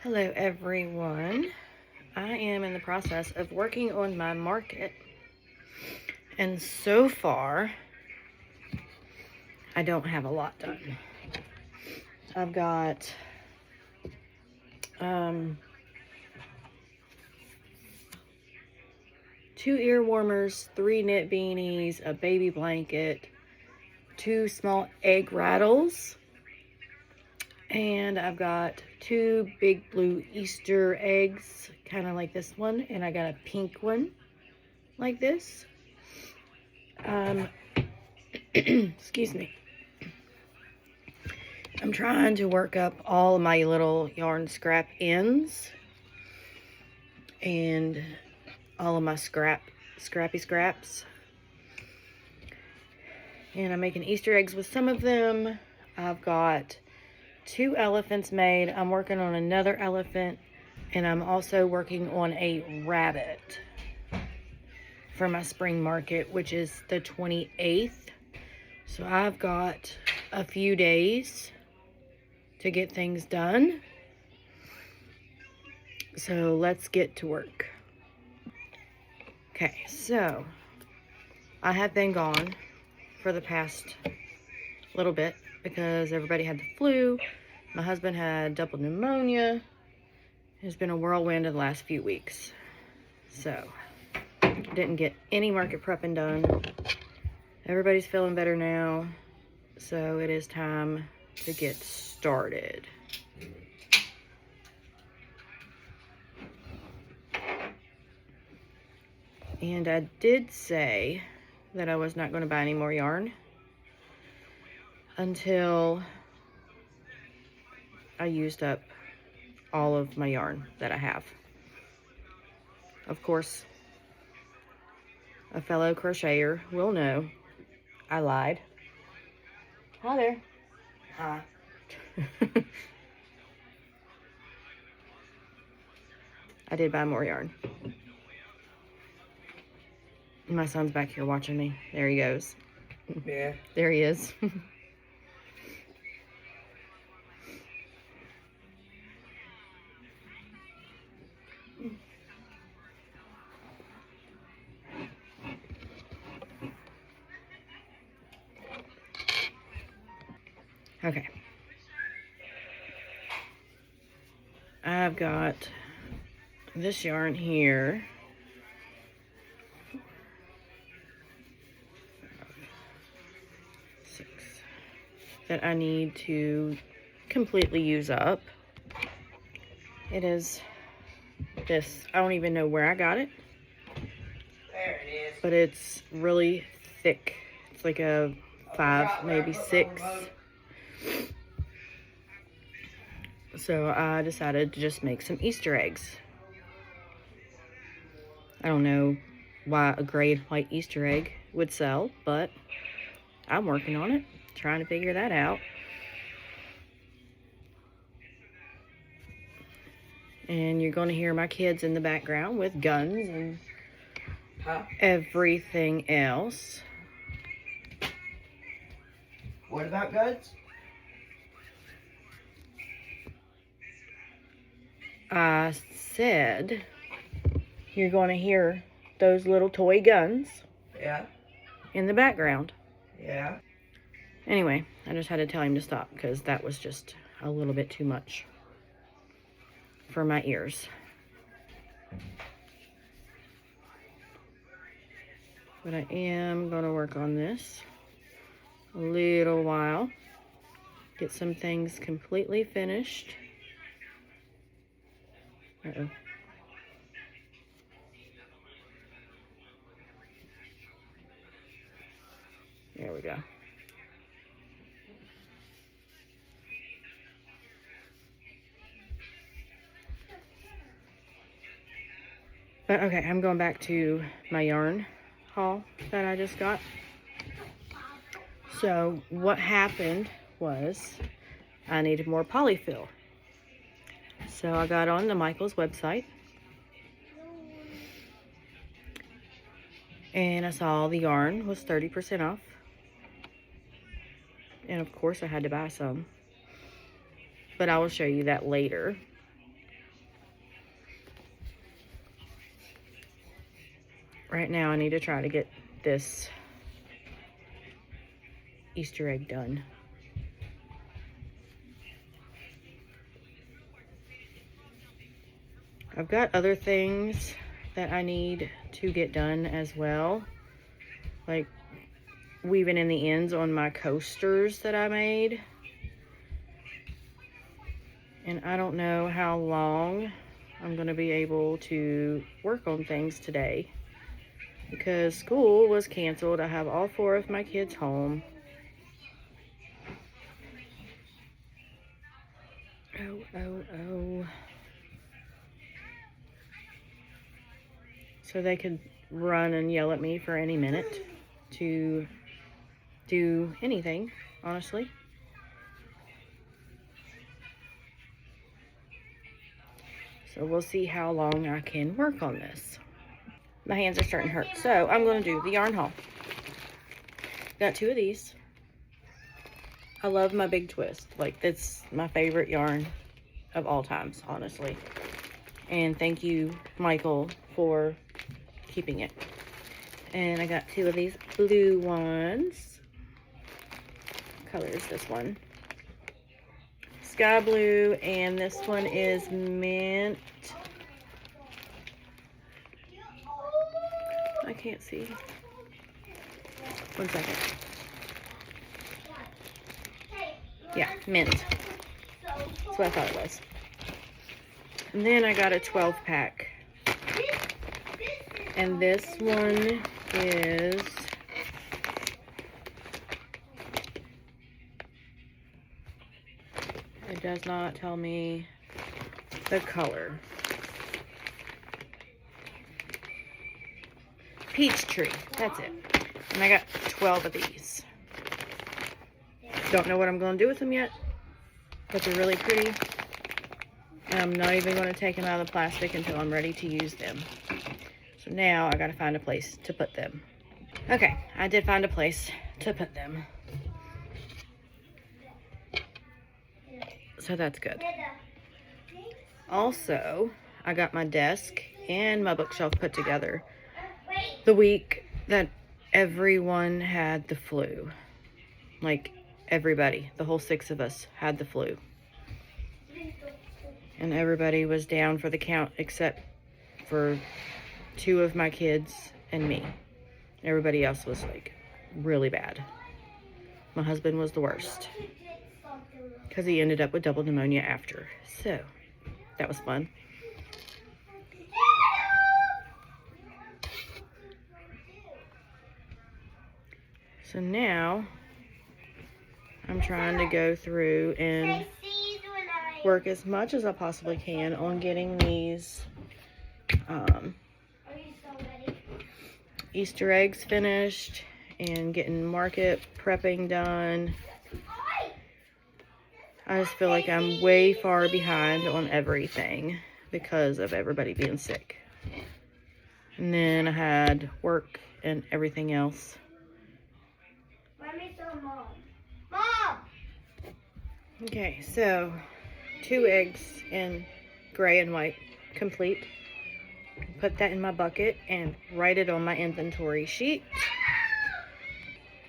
Hello everyone. I am in the process of working on my market, and so far I don't have a lot done. I've got 2 ear warmers, 3 knit beanies, a baby blanket, 2 small egg rattles, and I've got 2 big blue Easter eggs, kind of like this one, and I got a pink one like this. Excuse me. I'm trying to work up all my little yarn scrap ends and all of my scrappy scraps. And I'm making Easter eggs with some of them. I've got 2 elephants made. I'm working on another elephant, and I'm also working on a rabbit for my spring market, which is the 28th. So I've got a few days to get things done. So let's get to work. Okay, so I have been gone for the past little bit because everybody had the flu. My husband had double pneumonia. It's been a whirlwind of the last few weeks. So didn't get any market prepping done. Everybody's feeling better now. So it is time to get started. And I did say that I was not going to buy any more yarn until I used up all of my yarn that I have. Of course, a fellow crocheter will know I lied. Hi there. Hi. I did buy more yarn. My son's back here watching me. There he goes. Yeah. There he is. Okay. I've got this yarn here. That I need to completely use up. It is this. I don't even know where I got it. There it is. But it's really thick. It's like a 5, maybe 6. So I decided to just make some Easter eggs. I don't know why a gray and white Easter egg would sell, but I'm working on it, trying to figure that out. And you're going to hear my kids in the background with guns and everything else. What about guns? I said you're going to hear those little toy guns Yeah. in the background. Yeah. Anyway, I just had to tell him to stop because that was just a little bit too much for my ears. But I am going to work on this a little while. Get some things completely finished. Uh-oh. There we go. But okay, I'm going back to my yarn haul that I just got. So what happened was I needed more polyfill. So I got on the Michaels website and I saw the yarn was 30% off. And of course I had to buy some. But I will show you that later. right now I need to try to get this Easter egg done. I've got other things that I need to get done as well, like weaving in the ends on my coasters that I made. And I don't know how long I'm going to be able to work on things today because school was canceled. I have all 4 of my kids home. Oh. So they could run and yell at me for any minute to do anything, honestly. So we'll see how long I can work on this. My hands are starting to hurt. So I'm going to do the yarn haul. Got 2 of these. I love my big twist. Like, that's my favorite yarn of all times, honestly. And thank you, Michael, for keeping it. And I got 2 of these blue ones. What color is this one? Sky blue, and this one is mint. I can't see. 1 second. Yeah, mint. That's what I thought it was. And then I got a 12 pack. And this one is it does not tell me the color. Peach tree, that's it. And I got 12 of these. Don't know what I'm going to do with them yet, but they're really pretty. And I'm not even going to take them out of the plastic until I'm ready to use them. So now I got to find a place to put them. Okay, I did find a place to put them. So that's good. Also, I got my desk and my bookshelf put together the week that everyone had the flu. Like, everybody, the whole 6 of us had the flu. And everybody was down for the count except for 2 of my kids and me. Everybody else was like really bad. My husband was the worst because he ended up with double pneumonia after. So that was fun. So now I'm trying to go through and work as much as I possibly can on getting these Easter eggs finished and getting market prepping done. I just feel like I'm way far behind on everything because of everybody being sick. And then I had work and everything else. Mom! Okay, so 2 eggs in gray and white complete. Put that in my bucket and write it on my inventory sheet.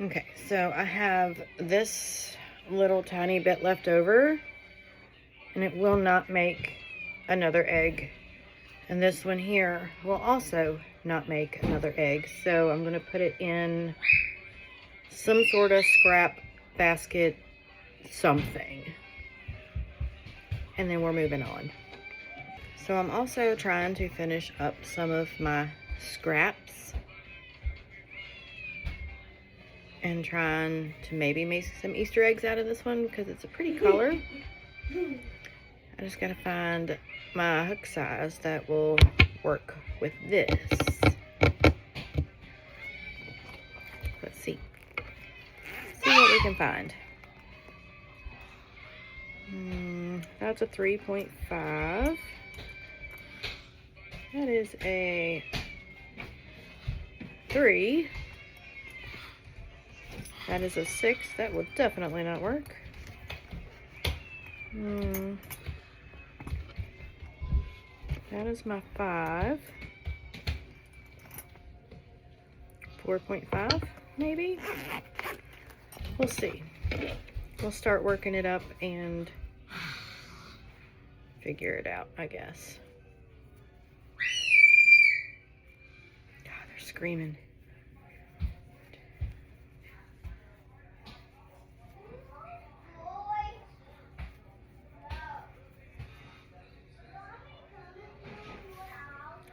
Okay, so I have this little tiny bit left over and it will not make another egg. And this one here will also not make another egg. So I'm going to put it in some sort of scrap basket something. And then we're moving on. So I'm also trying to finish up some of my scraps and trying to maybe make some Easter eggs out of this one because it's a pretty color. I just gotta find my hook size that will work with this. Let's see. See what we can find. That's a 3.5. That is a 3. That is a 6. That will definitely not work. That is my 5. 4.5 maybe. We'll see. We'll start working it up and figure it out, I guess. God, they're screaming.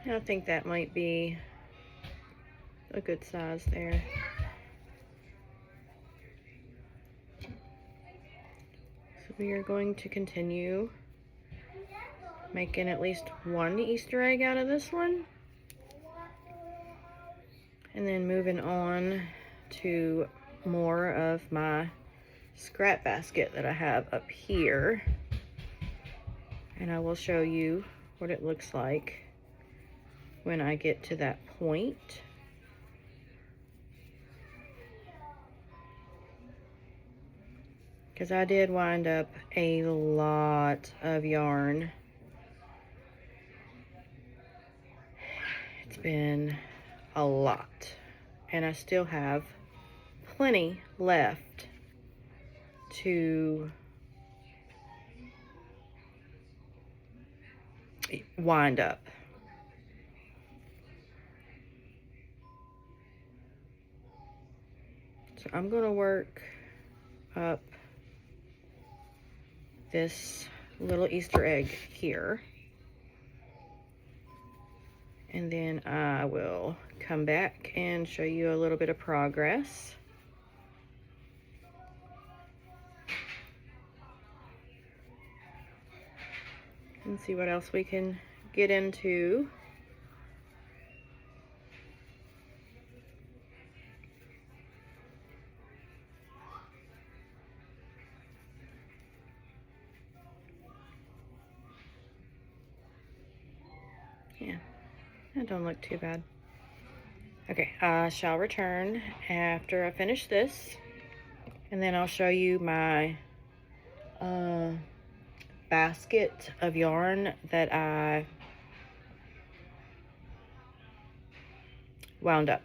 I think that might be a good size there. So we are going to continue making at least one Easter egg out of this one. And then moving on to more of my scrap basket that I have up here. And I will show you what it looks like when I get to that point. Because I did wind up a lot of yarn. It's been a lot. And I still have plenty left to wind up. So I'm going to work up this little Easter egg here. And then I will come back and show you a little bit of progress. And see what else we can get into. Yeah, that don't look too bad. Okay, I shall return after I finish this, and then I'll show you my basket of yarn that I wound up.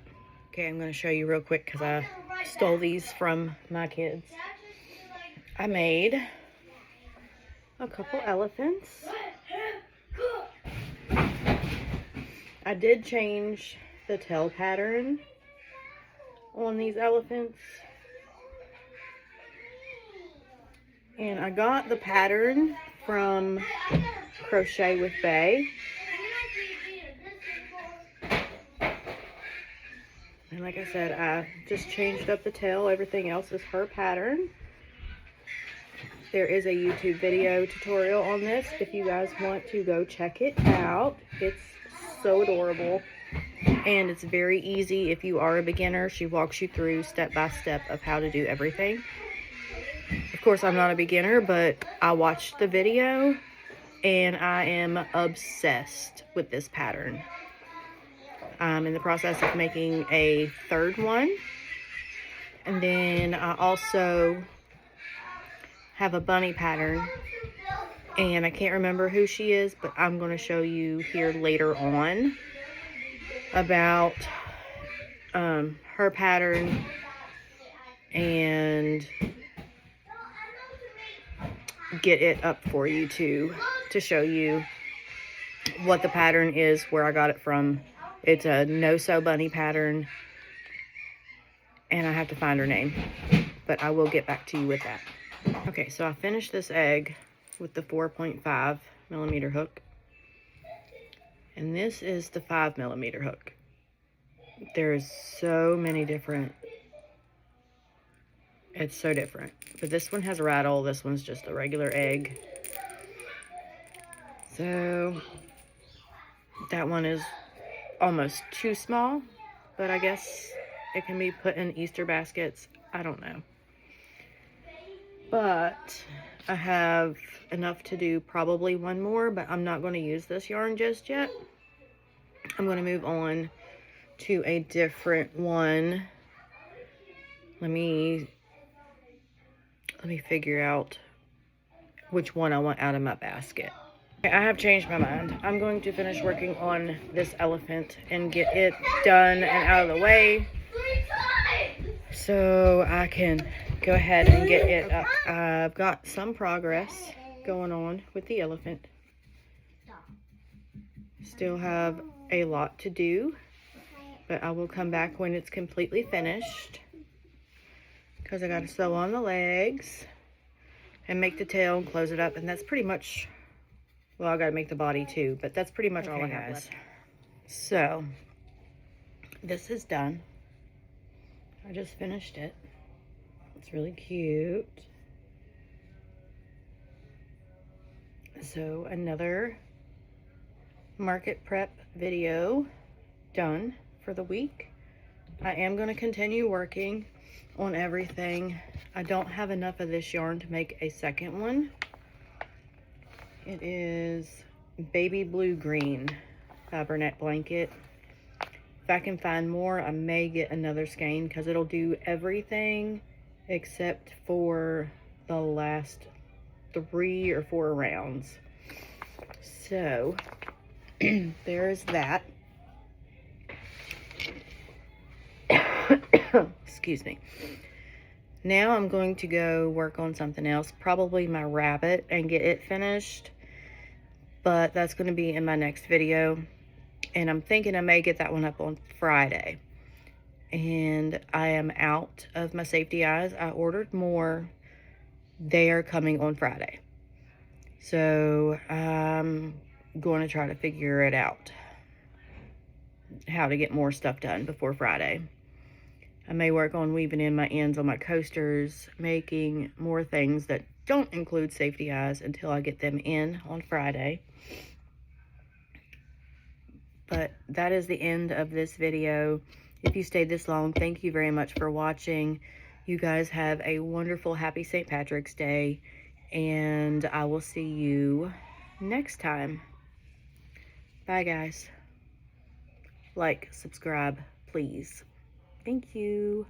Okay, I'm going to show you real quick because I stole these from my kids. I made a couple elephants. I did change the tail pattern on these elephants. And I got the pattern from Crochet with Bay. And like I said, I just changed up the tail. Everything else is her pattern. There is a YouTube video tutorial on this if you guys want to go check it out. It's so adorable. And it's very easy if you are a beginner. She walks you through step by step of how to do everything. Of course, I'm not a beginner, but I watched the video and I am obsessed with this pattern. I'm in the process of making a third one. And then I also have a bunny pattern. And I can't remember who she is, but I'm going to show you here later on about her pattern and get it up for you to show you what the pattern is, where I got it from. It's a no-sew bunny pattern, and I have to find her name, but I will get back to you with that. Okay, so I finished this egg with the 4.5 millimeter hook, and this is the 5 millimeter hook. There's so many different, it's so different, but this one has a rattle, this one's just a regular egg. So that one is almost too small, but I guess it can be put in Easter baskets. I don't know. But I have enough to do probably one more, but I'm not going to use this yarn just yet. I'm going to move on to a different one. Let me figure out which one I want out of my basket. Okay, I have changed my mind. I'm going to finish working on this elephant and get it done and out of the way. so I can go ahead and get it up. I've got some progress going on with the elephant. Still have a lot to do, but I will come back when it's completely finished, because I got to sew on the legs and make the tail and close it up, and that's pretty much, well, I got to make the body too, but that's pretty much all I have left. So this is done. I just finished it. It's really cute. So another market prep video done for the week. I am going to continue working on everything. I don't have enough of this yarn to make a second one. It is baby blue green Fabernet blanket. If I can find more, I may get another skein, because it'll do everything except for the last 3 or 4 rounds. So there's that. Excuse me. Now I'm going to go work on something else, probably my rabbit, and get it finished. But that's going to be in my next video. And I'm thinking I may get that one up on Friday. And I am out of my safety eyes. I ordered more. They are coming on Friday. So I'm going to try to figure it out, how to get more stuff done before Friday. I may work on weaving in my ends on my coasters, making more things that don't include safety eyes until I get them in on Friday. But that is the end of this video. If you stayed this long, thank you very much for watching. You guys have a wonderful, happy St. Patrick's Day, and I will see you next time. Bye, guys. Like, subscribe, please. Thank you.